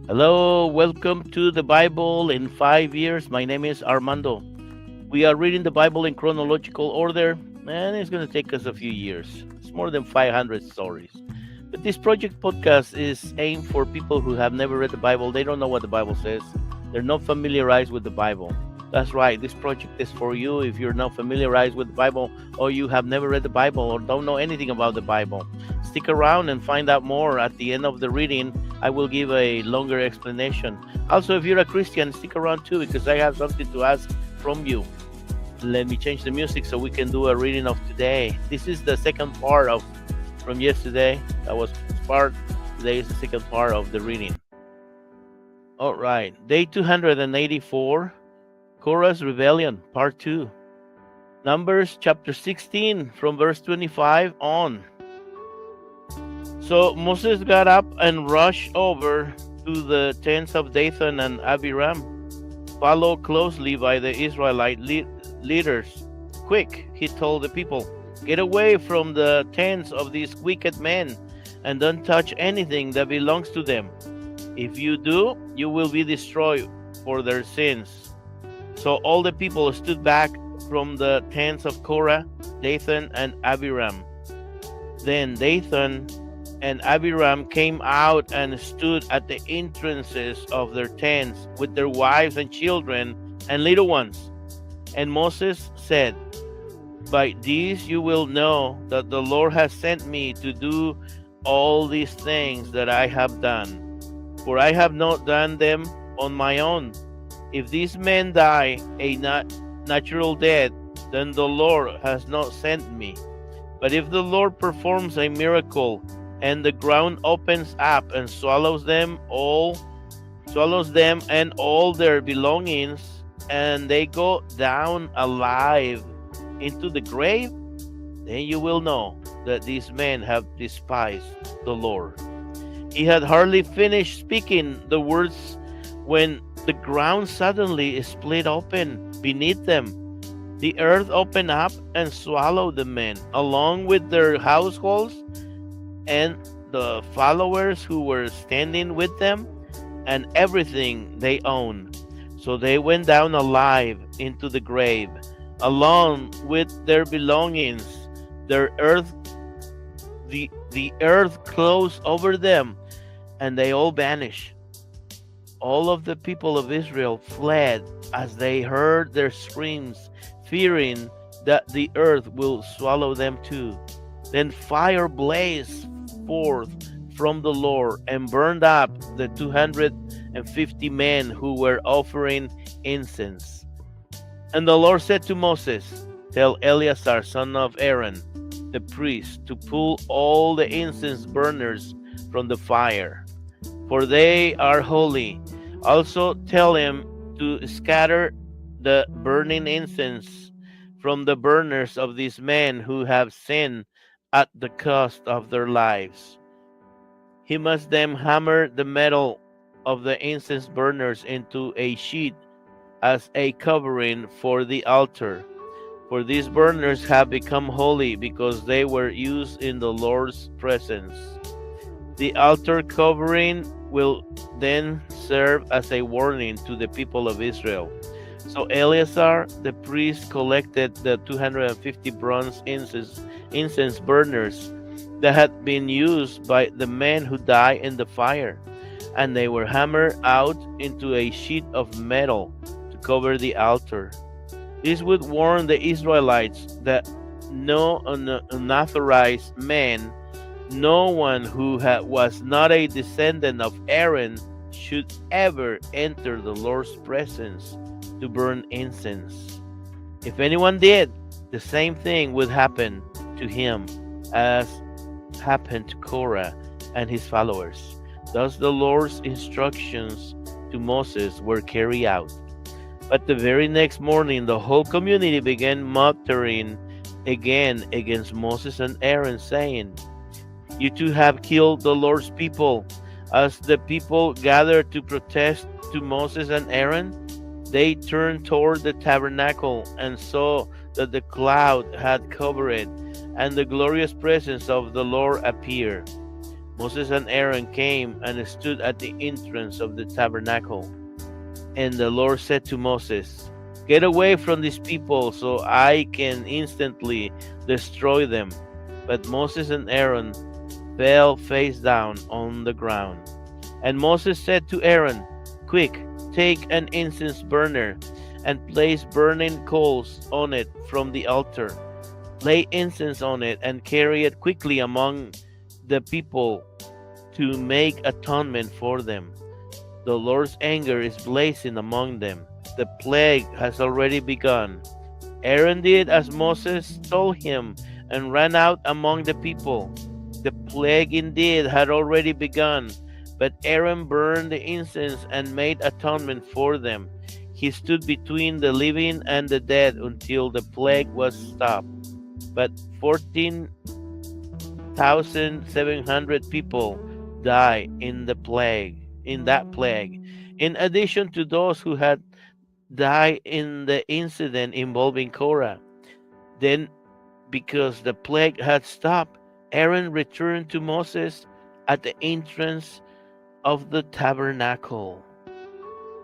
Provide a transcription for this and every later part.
Hello, welcome to the Bible in 5 years. My name is Armando. We are reading the Bible in chronological order, and it's going to take us a few years. It's more than 500 stories. But this project podcast is aimed for people who have never read the Bible. They don't know what the Bible says, they're not familiarized with the Bible. That's right, this project is for you if you're not familiarized with the Bible or you have never read the Bible or don't know anything about the Bible. Stick around and find out more. At the end of the reading, I will give a longer explanation. Also, if you're a Christian, stick around too because I have something to ask from you. Let me change the music so we can do a reading of today. This is the second part of from yesterday. That was part. Today is the second part of the reading. All right, day 284, Korah's rebellion, part 2. Numbers chapter 16 from verse 25 on. So Moses got up and rushed over to the tents of Dathan and Abiram, followed closely by the Israelite leaders. Quick, he told the people, get away from the tents of these wicked men and don't touch anything that belongs to them. If you do, you will be destroyed for their sins. So all the people stood back from the tents of Korah, Dathan, and Abiram. Then Dathan and Abiram came out and stood at the entrances of their tents with their wives and children and little ones. And Moses said, by these you will know that the Lord has sent me to do all these things that I have done. For I have not done them on my own. If these men die a natural death, then the Lord has not sent me. But if the Lord performs a miracle, and the ground opens up and swallows them and all their belongings, and they go down alive into the grave, then you will know that these men have despised the Lord. He had hardly finished speaking the words when the ground suddenly split open beneath them. The earth opened up and swallowed the men, along with their households and the followers who were standing with them, and everything they owned. So they went down alive into the grave, along with their belongings. The earth closed over them, and they all vanished. All of the people of Israel fled as they heard their screams, fearing that the earth will swallow them too. Then fire blazed forth from the Lord and burned up the 250 men who were offering incense. And the Lord said to Moses, tell Eleazar, son of Aaron, the priest, to pull all the incense burners from the fire, for they are holy. Also tell him to scatter the burning incense from the burners of these men who have sinned at the cost of their lives. He must then hammer the metal of the incense burners into a sheet as a covering for the altar. For these burners have become holy because they were used in the Lord's presence. The altar covering will then serve as a warning to the people of Israel. So Eleazar the priest collected the 250 bronze incense burners that had been used by the men who died in the fire, and they were hammered out into a sheet of metal to cover the altar. This would warn the Israelites that no unauthorized man, no one who was not a descendant of Aaron, should ever enter the Lord's presence to burn incense. If anyone did, the same thing would happen to him as happened to Korah and his followers. Thus the Lord's instructions to Moses were carried out. But the very next morning, the whole community began muttering again against Moses and Aaron, saying, "You two have killed the Lord's people." As the people gathered to protest to Moses and Aaron, they turned toward the tabernacle and saw that the cloud had covered it, and the glorious presence of the Lord appeared. Moses and Aaron came and stood at the entrance of the tabernacle. And the Lord said to Moses, "Get away from these people so I can instantly destroy them." But Moses and Aaron fell face down on the ground. And Moses said to Aaron, "Quick, take an incense burner and place burning coals on it from the altar. Lay incense on it and carry it quickly among the people to make atonement for them. The Lord's anger is blazing among them. The plague has already begun." Aaron did as Moses told him and ran out among the people. The plague indeed had already begun, but Aaron burned the incense and made atonement for them. He stood between the living and the dead until the plague was stopped. But 14,700 people died in that plague. In addition to those who had died in the incident involving Korah. Then, because the plague had stopped, Aaron returned to Moses at the entrance of the tabernacle.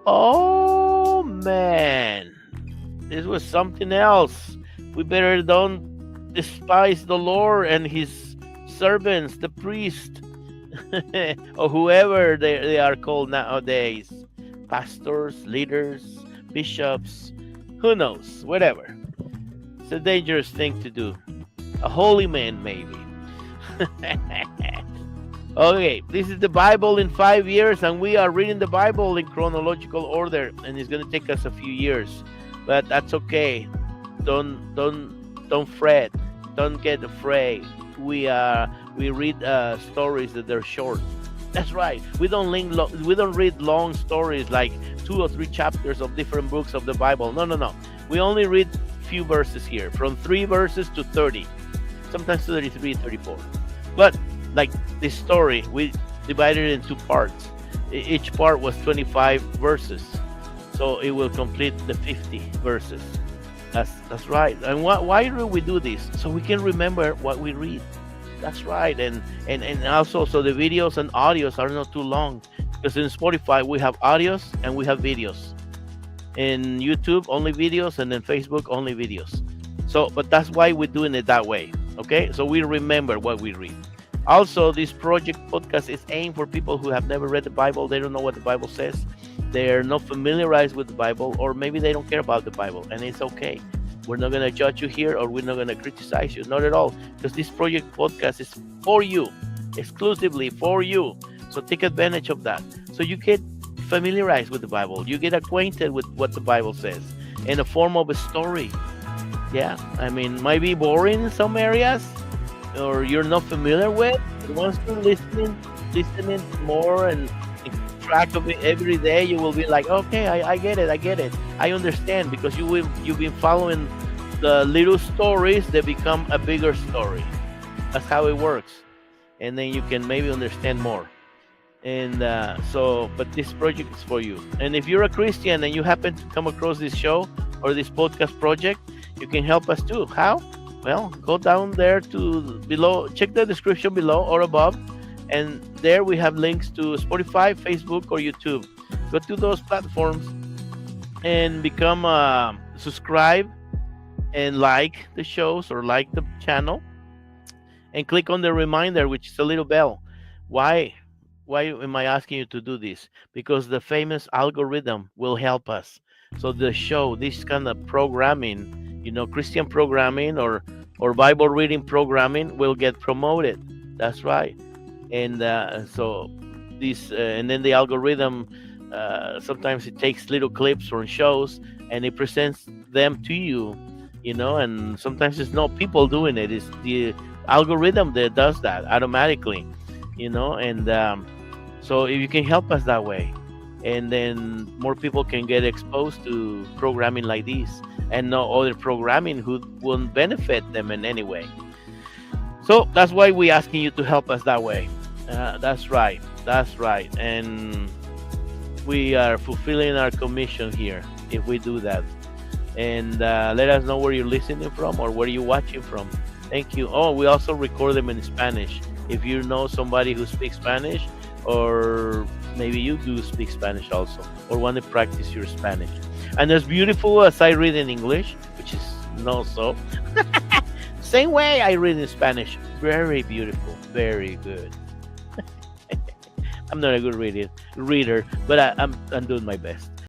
Oh man, this was something else. We better don't despise the Lord and his servants, the priest, or whoever they are called nowadays. Pastors, leaders, bishops, who knows, whatever. It's a dangerous thing to do. A holy man, maybe. Okay, this is the Bible in 5 years, and we are reading the Bible in chronological order, and it's going to take us a few years, but that's okay. Don't fret. Don't get afraid. We read stories that they're short. That's right. We don't read long stories like 2 or 3 chapters of different books of the Bible. No. We only read few verses here, from 3 verses to 30, sometimes 33, 34. But like this story, we divided it in 2 parts. Each part was 25 verses, so it will complete the 50 verses. That's right. And why do we do this? So we can remember what we read. That's right. And also, so the videos and audios are not too long, because in Spotify we have audios and we have videos. In YouTube only videos, and in Facebook only videos. So, but that's why we're doing it that way. Okay, so we remember what we read. Also, this project podcast is aimed for people who have never read the Bible. They don't know what the Bible says. They're not familiarized with the Bible, or maybe they don't care about the Bible, and it's okay. We're not going to judge you here, or we're not going to criticize you. Not at all, because this project podcast is for you, exclusively for you. So take advantage of that. So you get familiarized with the Bible. You get acquainted with what the Bible says in a form of a story. Yeah, I mean, might be boring in some areas, or you're not familiar with. But once you're listening more and track of it every day, you will be like, okay, I get it, I understand, because you've been following the little stories that become a bigger story. That's how it works, and then you can maybe understand more. And but this project is for you. And if you're a Christian and you happen to come across this show or this podcast project, you can help us too. How? Well, go down there to below, check the description below or above, and there we have links to Spotify, Facebook, or YouTube. Go to those platforms and become subscribe and like the shows or like the channel, and click on the reminder, which is a little bell. Why am I asking you to do this? Because the famous algorithm will help us. So the show, this kind of programming, Christian programming or Bible reading programming, will get promoted. That's right. And so this, and then the algorithm, sometimes it takes little clips from shows and it presents them to you, and sometimes it's not people doing it. It's the algorithm that does that automatically, and so if you can help us that way, and then more people can get exposed to programming like this and no other programming who won't benefit them in any way. So that's why we're asking you to help us that way. That's right. And we are fulfilling our commission here if we do that. And let us know where you're listening from or where you're watching from. Thank you. Oh, we also record them in Spanish. if you know somebody who speaks Spanish, or maybe you do speak Spanish also, or want to practice your Spanish. And as beautiful as I read in English, which is not so, same way I read in Spanish. Very beautiful, very good. I'm not a good reader, but I'm doing my best.